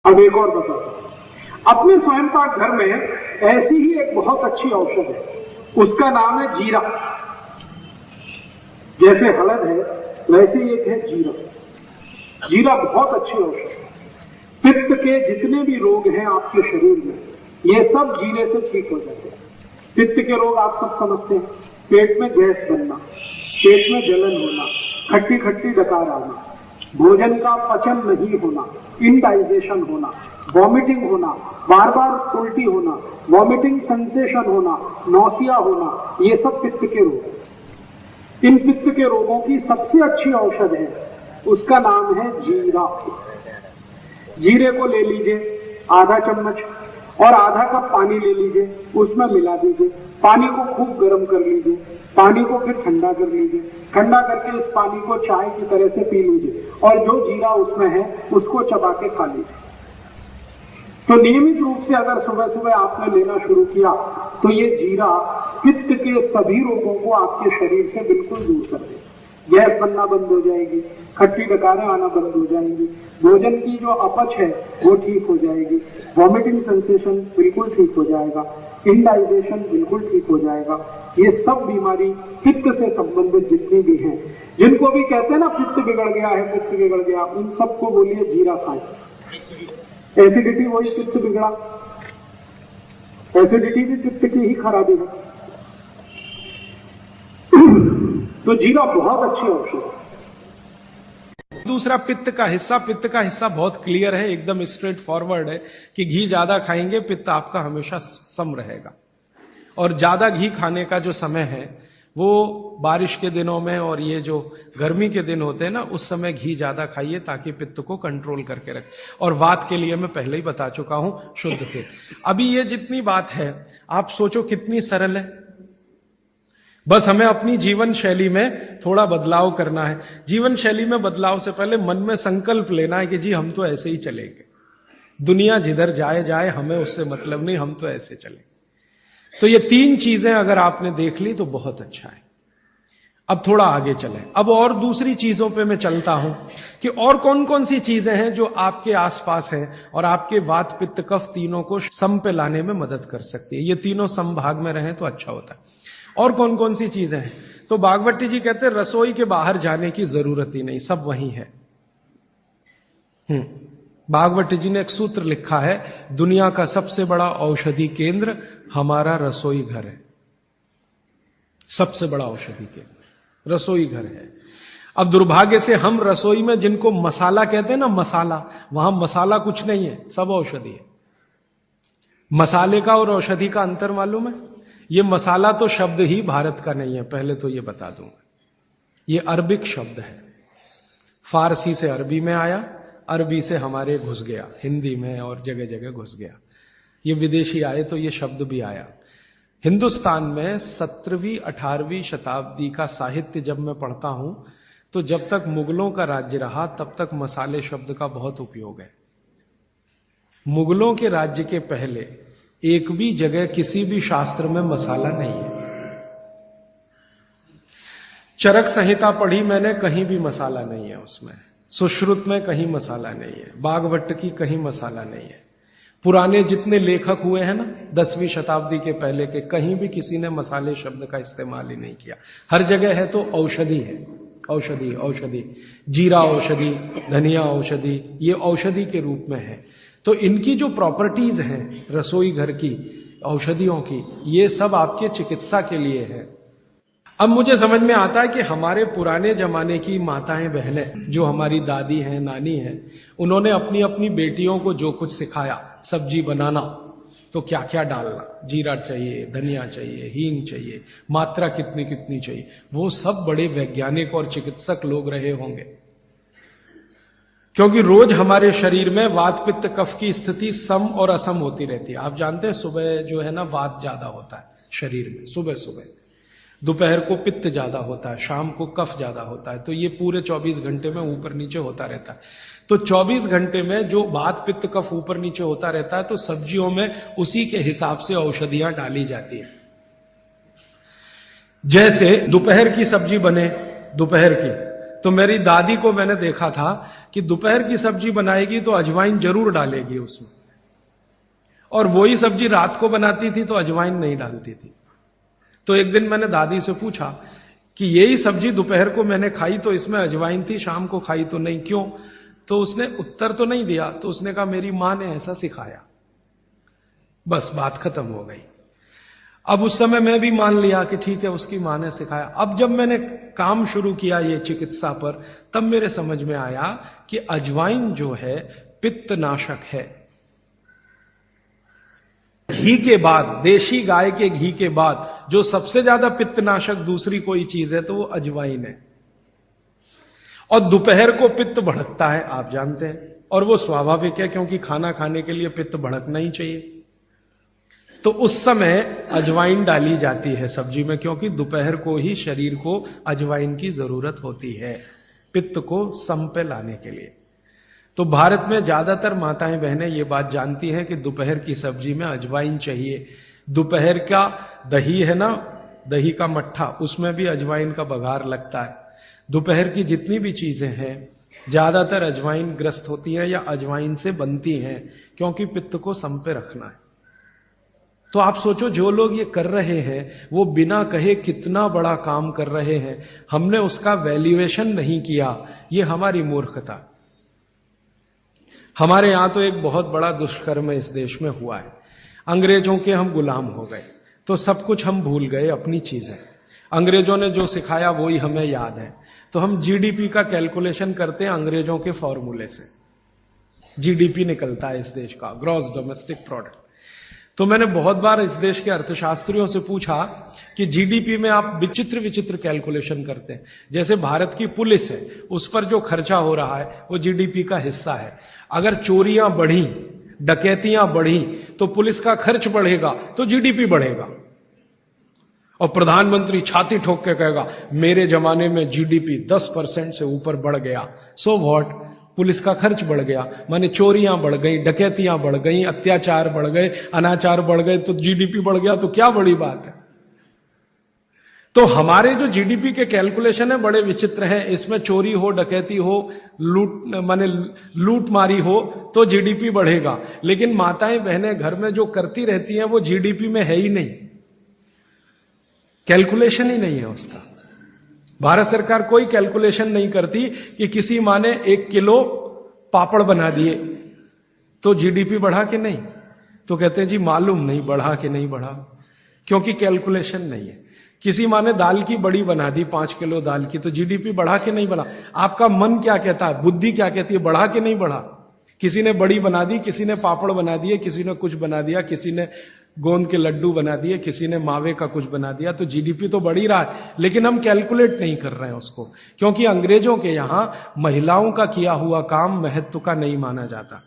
अब एक और बताता हूं। अपने स्वयं पाक घर में ऐसी ही एक बहुत अच्छी औषध है, उसका नाम है जीरा। जैसे हळद है वैसे ही एक है जीरा। जीरा बहुत अच्छी औषध है। पित्त के जितने भी रोग हैं आपके शरीर में, ये सब जीरे से ठीक हो जाते हैं। पित्त के रोग आप सब समझते हैं, पेट में गैस बनना, पेट में जलन होना, खट्टी खट्टी डकार आना, भोजन का पचन नहीं होना, इनडाइजेशन होना, वॉमिटिंग होना, बार बार उल्टी होना, वॉमिटिंग सेंसेशन होना, नौसिया होना, ये सब पित्त के रोग हैं। इन पित्त के रोगों की सबसे अच्छी औषध है, उसका नाम है जीरा। जीरे को ले लीजिए आधा चम्मच और आधा कप पानी ले लीजिए, उसमें मिला दीजिए। पानी को खूब गर्म कर लीजिए, पानी को फिर ठंडा कर लीजिए। ठंडा करके इस पानी को चाय की तरह से पी लीजिए और जो जीरा उसमें है उसको चबा के खा लीजिए। तो नियमित रूप से अगर सुबह सुबह आपने लेना शुरू किया तो ये जीरा पित्त के सभी रोगों को आपके शरीर से बिल्कुल दूर कर देगा। गैस बनना बंद हो जाएगी, खट्टी डकारें आना बंद हो जाएंगी, भोजन की जो अपच है वो ठीक हो जाएगी, वॉमिटिंग सेंसेशन बिल्कुल ठीक हो जाएगा, इनडाइजेशन बिल्कुल ठीक हो जाएगा। ये सब बीमारी पित्त से संबंधित जितनी भी हैं, जिनको भी कहते हैं ना पित्त बिगड़ गया है, पित्त बिगड़ गया, उन सबको बोलिए जीरा खाएं। एसिडिटी वही पित्त बिगड़ा, एसिडिटी भी पित्त की ही खराबी है। तो जीरा बहुत अच्छी औषध है। दूसरा पित्त का हिस्सा बहुत क्लियर है, एकदम स्ट्रेट फॉरवर्ड है कि घी ज्यादा खाएंगे पित्त आपका हमेशा सम रहेगा। और ज्यादा घी खाने का जो समय है वो बारिश के दिनों में और ये जो गर्मी के दिन होते हैं ना, उस समय घी ज्यादा खाइए ताकि पित्त को कंट्रोल करके रखे। और वात के लिए मैं पहले ही बता चुका हूं, शुद्ध पित्त। अभी ये जितनी बात है आप सोचो कितनी सरल है। बस हमें अपनी जीवन शैली में थोड़ा बदलाव करना है। जीवन शैली में बदलाव से पहले मन में संकल्प लेना है कि जी हम तो ऐसे ही चलेंगे, दुनिया जिधर जाए जाए हमें उससे मतलब नहीं, हम तो ऐसे चलेंगे। तो ये तीन चीजें अगर आपने देख ली तो बहुत अच्छा है। अब थोड़ा आगे चलें। अब और दूसरी चीजों पे मैं चलता हूं कि और कौन कौन सी चीजें हैं जो आपके आसपास हैं और आपके वात पित्त कफ तीनों को सम पे लाने में मदद कर सकती है। ये तीनों समभाग में रहें तो अच्छा होता है। और कौन कौन सी चीजें हैं? तो बागवती जी कहते हैं रसोई के बाहर जाने की जरूरत ही नहीं, सब वहीं है। बागवती जी ने एक सूत्र लिखा है, दुनिया का सबसे बड़ा औषधि केंद्र हमारा रसोई घर है। सबसे बड़ा औषधि केंद्र रसोई घर है। अब दुर्भाग्य से हम रसोई में जिनको मसाला कहते हैं ना, मसाला, वहां मसाला कुछ नहीं है, सब औषधि है। मसाले का और औषधि का अंतर मालूम है? ये मसाला तो शब्द ही भारत का नहीं है, पहले तो ये बता दूंगा। ये अरबिक शब्द है, फारसी से अरबी में आया, अरबी से हमारे घुस गया, हिंदी में और जगह जगह घुस गया। ये विदेशी आए तो ये शब्द भी आया। हिंदुस्तान में 17वीं 18वीं शताब्दी का साहित्य जब मैं पढ़ता हूं तो जब तक मुगलों का राज्य रहा तब तक मसाले शब्द का बहुत उपयोग है। मुगलों के राज्य के पहले एक भी जगह किसी भी शास्त्र में मसाला नहीं है। चरक संहिता पढ़ी मैंने, कहीं भी मसाला नहीं है उसमें। सुश्रुत में कहीं मसाला नहीं है, बागवट की कहीं मसाला नहीं है। पुराने जितने लेखक हुए हैं ना 10वीं शताब्दी के पहले के, कहीं भी किसी ने मसाले शब्द का इस्तेमाल ही नहीं किया। हर जगह है तो औषधि है, औषधि औषधि, जीरा औषधि, धनिया औषधि, ये औषधि के रूप में है। तो इनकी जो प्रॉपर्टीज हैं रसोई घर की औषधियों की, ये सब आपके चिकित्सा के लिए है। अब मुझे समझ में आता है कि हमारे पुराने जमाने की माताएं बहनें, जो हमारी दादी हैं, नानी हैं, उन्होंने अपनी अपनी बेटियों को जो कुछ सिखाया, सब्जी बनाना तो क्या क्या डालना, जीरा चाहिए, धनिया चाहिए, हींग चाहिए, मात्रा कितनी कितनी चाहिए, वो सब बड़े वैज्ञानिक और चिकित्सक लोग रहे होंगे। क्योंकि रोज हमारे शरीर में वात पित्त कफ की स्थिति सम और असम होती रहती है। आप जानते हैं सुबह जो है ना वात ज्यादा होता है शरीर में, सुबह सुबह, दोपहर को पित्त ज्यादा होता है, शाम को कफ ज्यादा होता है। तो ये पूरे 24 घंटे में ऊपर नीचे होता रहता है। तो 24 घंटे में जो वात पित्त कफ ऊपर नीचे होता रहता है, तो सब्जियों में उसी के हिसाब से औषधियां डाली जाती है। जैसे दोपहर की सब्जी बने दोपहर की, तो मेरी दादी को मैंने देखा था कि दोपहर की सब्जी बनाएगी तो अजवाइन जरूर डालेगी उसमें, और वही सब्जी रात को बनाती थी तो अजवाइन नहीं डालती थी। तो एक दिन मैंने दादी से पूछा कि यही सब्जी दोपहर को मैंने खाई तो इसमें अजवाइन थी, शाम को खाई तो नहीं, क्यों? तो उसने उत्तर तो नहीं दिया। तो उसने कहा मेरी मां ने ऐसा सिखाया। बस बात खत्म हो गई। अब उस समय मैं भी मान लिया कि ठीक है, उसकी मां ने सिखाया। अब जब मैंने काम शुरू किया ये चिकित्सा पर, तब मेरे समझ में आया कि अजवाइन जो है पित्तनाशक है। घी के बाद, देशी गाय के घी के बाद जो सबसे ज्यादा पित्तनाशक दूसरी कोई चीज है तो वो अजवाइन है। और दोपहर को पित्त भड़कता है, आप जानते हैं, और वो स्वाभाविक है क्योंकि खाना खाने के लिए पित्त भड़कना ही चाहिए। तो उस समय अजवाइन डाली जाती है सब्जी में, क्योंकि दोपहर को ही शरीर को अजवाइन की जरूरत होती है पित्त को सम पे लाने के लिए। तो भारत में ज्यादातर माताएं बहनें ये बात जानती हैं कि दोपहर की सब्जी में अजवाइन चाहिए। दोपहर का दही है ना, दही का मट्ठा, उसमें भी अजवाइन का बघार लगता है। दोपहर की जितनी भी चीजें हैं ज्यादातर अजवाइन ग्रस्त होती हैं या अजवाइन से बनती हैं, क्योंकि पित्त को सम पे रखना है। तो आप सोचो, जो लोग ये कर रहे हैं वो बिना कहे कितना बड़ा काम कर रहे हैं। हमने उसका वैल्यूएशन नहीं किया, ये हमारी मूर्खता। हमारे यहां तो एक बहुत बड़ा दुष्कर्म इस देश में हुआ है। अंग्रेजों के हम गुलाम हो गए तो सब कुछ हम भूल गए, अपनी चीजें। अंग्रेजों ने जो सिखाया वही हमें याद है। तो हम जीडीपी का कैलकुलेशन करते हैं अंग्रेजों के फॉर्मूले से। जीडीपी निकलता है इस देश का, ग्रॉस डोमेस्टिक प्रोडक्ट। तो मैंने बहुत बार इस देश के अर्थशास्त्रियों से पूछा कि जीडीपी में आप विचित्र विचित्र कैलकुलेशन करते हैं। जैसे भारत की पुलिस है, उस पर जो खर्चा हो रहा है वो जीडीपी का हिस्सा है। अगर चोरियां बढ़ी, डकैतियां बढ़ी तो पुलिस का खर्च बढ़ेगा तो जीडीपी बढ़ेगा। और प्रधानमंत्री छाती ठोक के कहेगा मेरे जमाने में जीडीपी 10% से ऊपर बढ़ गया। सो व्हाट, पुलिस का खर्च बढ़ गया, माने चोरियां बढ़ गई, डकैतियां बढ़ गई, अत्याचार बढ़ गए, अनाचार बढ़ गए, तो जीडीपी बढ़ गया, तो क्या बड़ी बात है। तो हमारे जो जीडीपी के कैलकुलेशन है बड़े विचित्र हैं। इसमें चोरी हो, डकैती हो, लूट मारी हो तो जीडीपी बढ़ेगा। लेकिन माताएं बहनें घर में जो करती रहती हैं वो जीडीपी में है ही नहीं, कैलकुलेशन ही नहीं है उसका। भारत सरकार कोई कैलकुलेशन नहीं करती कि किसी माँ ने 1 किलो पापड़ बना दिए तो जीडीपी बढ़ा कि नहीं। तो कहते हैं जी मालूम नहीं बढ़ा कि नहीं बढ़ा, क्योंकि कैलकुलेशन नहीं है। किसी माँ ने दाल की बड़ी बना दी, 5 किलो दाल की, तो जीडीपी बढ़ा कि नहीं बढ़ा। आपका मन क्या कहता है, बुद्धि क्या कहती है, बढ़ा कि नहीं बढ़ा। किसी ने बड़ी बना दी, किसी ने पापड़ बना दिए, किसी ने कुछ बना दिया, किसी ने गोंद के लड्डू बना दिए, किसी ने मावे का कुछ बना दिया, तो जीडीपी तो बढ़ ही रहा है। लेकिन हम कैलकुलेट नहीं कर रहे हैं उसको, क्योंकि अंग्रेजों के यहां महिलाओं का किया हुआ काम महत्व का नहीं माना जाता।